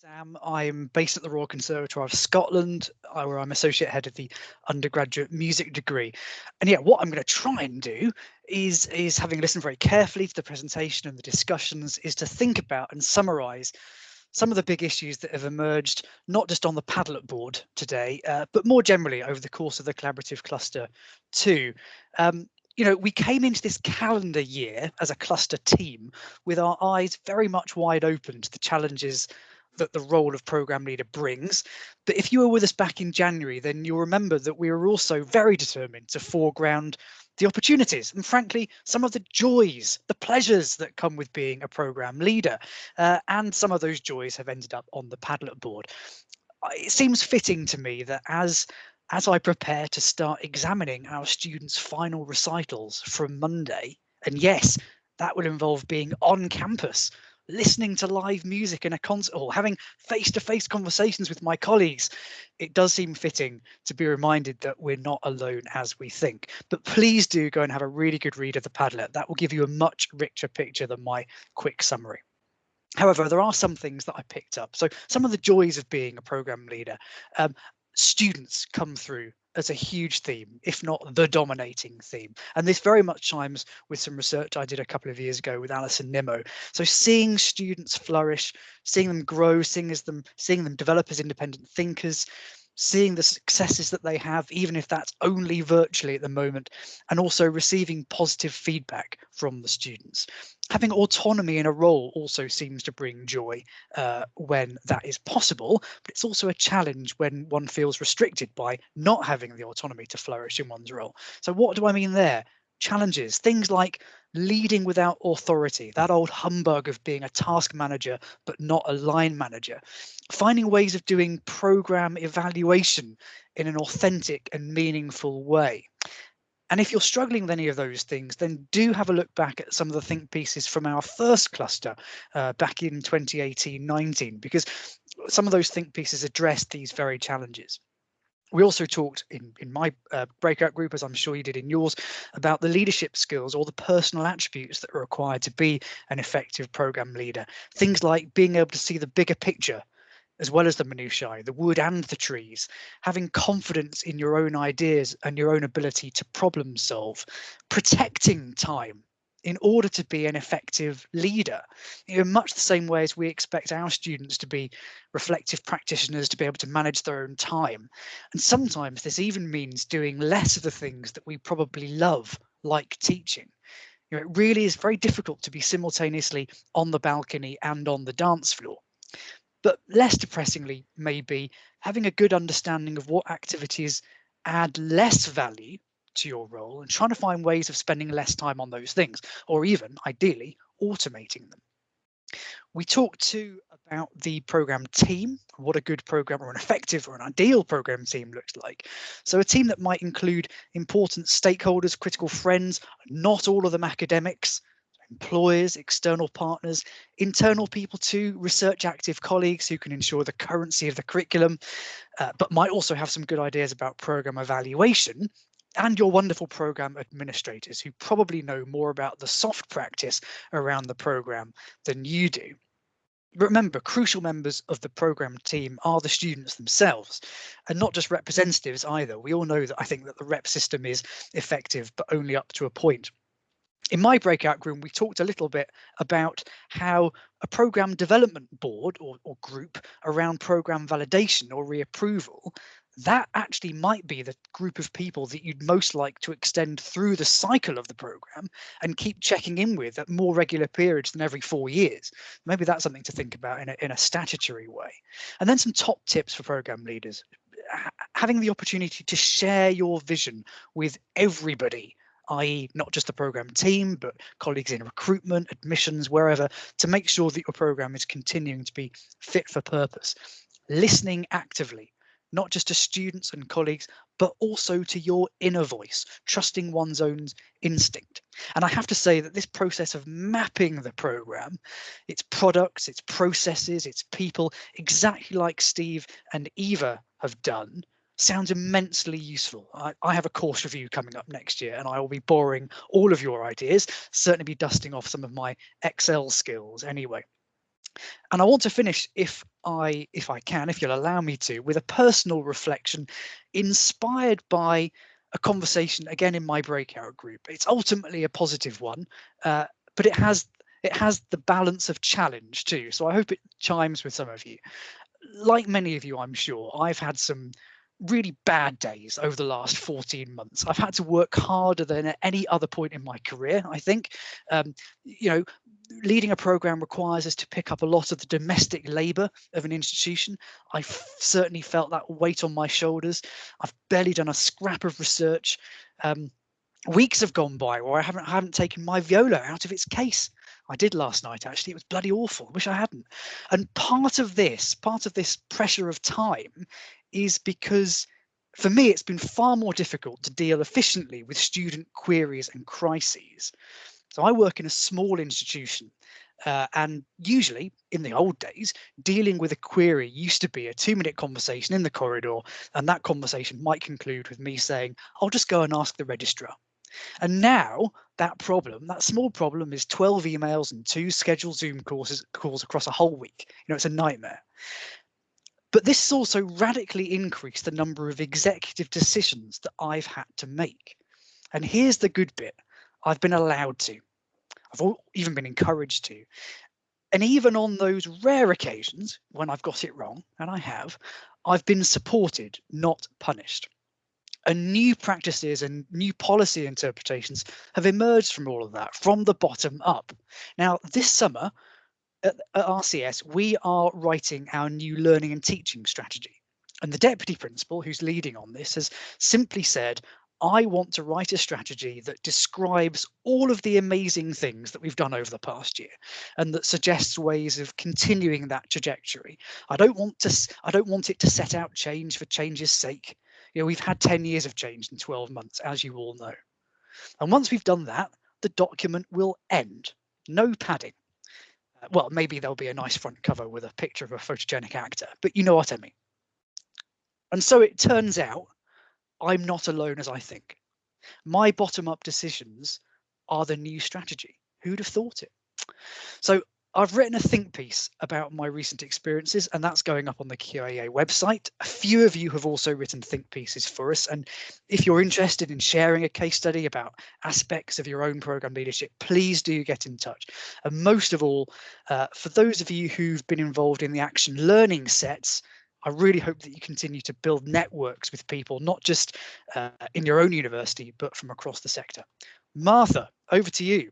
Sam. I'm based at the Royal Conservatoire of Scotland, where I'm associate head of the undergraduate music degree. And yeah, what I'm going to try and do is having listened very carefully to the presentation and the discussions, is to think about and summarise some of the big issues that have emerged, not just on the Padlet board today, but more generally over the course of the collaborative cluster too. We came into this calendar year as a cluster team with our eyes very much wide open to the challenges that the role of program leader brings. But if you were with us back in January, then you'll remember that we were also very determined to foreground the opportunities and, frankly, some of the joys, the pleasures that come with being a program leader. And some of those joys have ended up on the Padlet board. It seems fitting to me that as I prepare to start examining our students' final recitals from Monday, and yes, that will involve being on campus, listening to live music in a concert hall, having face-to-face conversations with my colleagues, it does seem fitting to be reminded that we're not alone as we think. But please do go and have a really good read of the Padlet. That will give you a much richer picture than my quick summary. However, there are some things that I picked up. So some of the joys of being a program leader. Students come through as a huge theme, if not the dominating theme. And this very much chimes with some research I did a couple of years ago with Alison Nimmo. So seeing students flourish, seeing them grow, seeing them develop as independent thinkers, seeing the successes that they have, even if that's only virtually at the moment, and also receiving positive feedback from the students. Having autonomy in a role also seems to bring joy when that is possible, but it's also a challenge when one feels restricted by not having the autonomy to flourish in one's role. So what do I mean there? Challenges, things like leading without authority, that old humbug of being a task manager but not a line manager, finding ways of doing program evaluation in an authentic and meaningful way. And if you're struggling with any of those things, then do have a look back at some of the think pieces from our first cluster back in 2018-19, because some of those think pieces addressed these very challenges. We also talked in my breakout group, as I'm sure you did in yours, about the leadership skills or the personal attributes that are required to be an effective program leader. Things like being able to see the bigger picture, as well as the minutiae, the wood and the trees, having confidence in your own ideas and your own ability to problem solve, protecting time in order to be an effective leader, in much the same way as we expect our students to be reflective practitioners, to be able to manage their own time. And sometimes this even means doing less of the things that we probably love, like teaching. It really is very difficult to be simultaneously on the balcony and on the dance floor. But less depressingly, maybe having a good understanding of what activities add less value to your role and trying to find ways of spending less time on those things, or even ideally automating them. We talked too about the program team, what a good program or an effective or an ideal program team looks like. So a team that might include important stakeholders, critical friends, not all of them academics, employers, external partners, internal people too, research active colleagues who can ensure the currency of the curriculum, but might also have some good ideas about program evaluation, and your wonderful program administrators who probably know more about the soft practice around the program than you do. Remember, crucial members of the program team are the students themselves, and not just representatives either. We all know that I think that the rep system is effective, but only up to a point. In my breakout group, we talked a little bit about how a program development board or group around program validation or reapproval, that actually might be the group of people that you'd most like to extend through the cycle of the program and keep checking in with at more regular periods than every 4 years. Maybe that's something to think about in a statutory way. And then some top tips for program leaders. Having the opportunity to share your vision with everybody, i.e. not just the program team, but colleagues in recruitment, admissions, wherever, to make sure that your program is continuing to be fit for purpose. Listening actively, not just to students and colleagues, but also to your inner voice, trusting one's own instinct. And I have to say that this process of mapping the program, its products, its processes, its people, exactly like Steve and Eva have done, sounds immensely useful. I have a course review coming up next year and I will be borrowing all of your ideas, certainly be dusting off some of my Excel skills anyway. And I want to finish, if I can, if you'll allow me to, with a personal reflection inspired by a conversation again in my breakout group. It's ultimately a positive one, but it has the balance of challenge too. So I hope it chimes with some of you. Like many of you, I'm sure, I've had some really bad days over the last 14 months. I've had to work harder than at any other point in my career, I think. You know, leading a program requires us to pick up a lot of the domestic labor of an institution. Certainly felt that weight on my shoulders. I've barely done a scrap of research. Weeks have gone by where I haven't taken my viola out of its case. I did last night, actually. It was bloody awful. Wish I hadn't. And part of this pressure of time is because, for me, it's been far more difficult to deal efficiently with student queries and crises. So I work in a small institution, and usually in the old days, dealing with a query used to be a 2-minute conversation in the corridor, and that conversation might conclude with me saying, I'll just go and ask the registrar. And now that small problem, is 12 emails and 2 scheduled Zoom calls across a whole week. It's a nightmare. But this has also radically increased the number of executive decisions that I've had to make. And here's the good bit. I've been allowed to. I've even been encouraged to. And even on those rare occasions when I've got it wrong, and I have, I've been supported, not punished. And new practices and new policy interpretations have emerged from all of that, from the bottom up. Now, this summer at RCS, we are writing our new learning and teaching strategy. And the deputy principal, who's leading on this, has simply said, I want to write a strategy that describes all of the amazing things that we've done over the past year, and that suggests ways of continuing that trajectory. I don't want it to set out change for change's sake. We've had 10 years of change in 12 months, as you all know. And once we've done that, the document will end. No padding. Well, maybe there'll be a nice front cover with a picture of a photogenic actor, but you know what I mean. And so it turns out I'm not alone as I think. My bottom-up decisions are the new strategy. Who'd have thought it? So I've written a think piece about my recent experiences, and that's going up on the QAA website. A few of you have also written think pieces for us. And if you're interested in sharing a case study about aspects of your own program leadership, please do get in touch. And most of all, for those of you who've been involved in the action learning sets, I really hope that you continue to build networks with people, not just in your own university, but from across the sector. Martha, over to you.